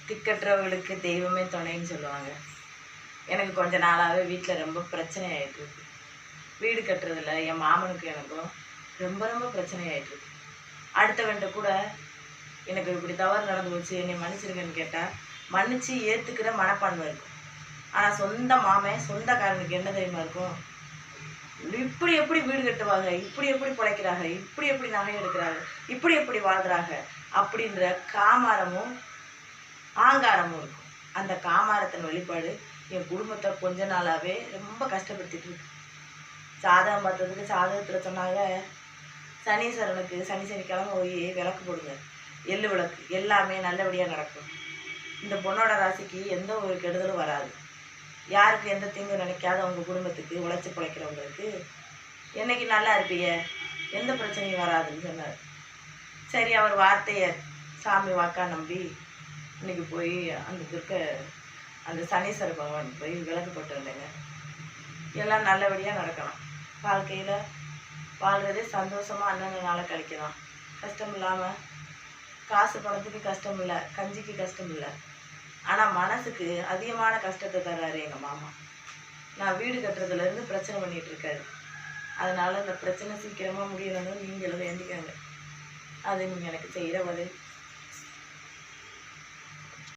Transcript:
திக்கற்றவர்களுக்கு தெய்வமே துணைன்னு சொல்லுவாங்க. எனக்கு கொஞ்ச நாளாகவே வீட்டில் ரொம்ப பிரச்சனை ஆகிட்டுருக்கு. வீடு கட்டுறதில்ல என் மாமனுக்கும் எனக்கும் ரொம்ப ரொம்ப பிரச்சனை ஆகிட்டுருக்கு. அடுத்தவன்ட்ட கூட எனக்கு இப்படி தவறு நடந்து போச்சு, என்னை மன்னிச்சிருங்கன்னு கேட்டால் மன்னிச்சு ஏற்றுக்கிற மனப்பான்மை இருக்கும். ஆனால் சொந்த மாமன் சொந்தக்காரனுக்கு என்ன தெரியுமா இருக்கும்? இப்படி எப்படி வீடு கட்டுவாங்க, இப்படி எப்படி பிழைக்கிறாங்க, இப்படி எப்படி நகை எடுக்கிறாங்க, இப்படி எப்படி வாழ்கிறாங்க அப்படின்ற காமாரமும் ஆங்காரமும் இருக்கும். அந்த காமாரத்தின் வெளிப்பாடு என் குடும்பத்தை கொஞ்ச நாளாகவே ரொம்ப கஷ்டப்படுத்திட்டு இருக்கு. சாதகம் பார்த்ததுக்கு சாதகத்தில் சொன்னாங்க, சனீஸ்வரனுக்கு சனிக்கிழமை போய் விளக்கு போடுங்க, எள்ளு விளக்கு, எல்லாமே நல்லபடியாக நடக்கும். இந்த பொண்ணோட ராசிக்கு எந்த ஒரு கெடுதலும் வராது. யாருக்கு எந்த தீங்கு நினைக்காத உங்கள் குடும்பத்துக்கு உழைச்சி பிழைக்கிறவங்களுக்கு என்னைக்கு நல்லா இருப்பீங்க, எந்த பிரச்சனையும் வராதுன்னு சொன்னார். சரி, அவர் வார்த்தையை சாமி வாக்கா நம்பி இன்னைக்கு போய் அந்த சனீஸ்வர பகவான் போய் விளக்கு போட்டு வந்தேங்க. எல்லாம் நல்லபடியாக நடக்கலாம். வாழ்க்கையில் வாழ்கிறதே சந்தோஷமாக அண்ணன் நாளை கழிக்கலாம். கஷ்டம் இல்லாமல், காசு பணத்துக்கு கஷ்டம் இல்லை, கஞ்சிக்கு கஷ்டம் இல்லை. ஆனால் மனசுக்கு அதிகமான கஷ்டத்தை தர்றாரு எங்கள் மாமா. நான் வீடு கட்டுறதுலேருந்து பிரச்சனை பண்ணிகிட்ருக்காரு. அதனால் இந்த பிரச்சனை சீக்கிரமாக முடியணும்னு நீங்களும் வேண்டிக்காங்க. அது நீங்கள் எனக்கு செய்கிற பதில்.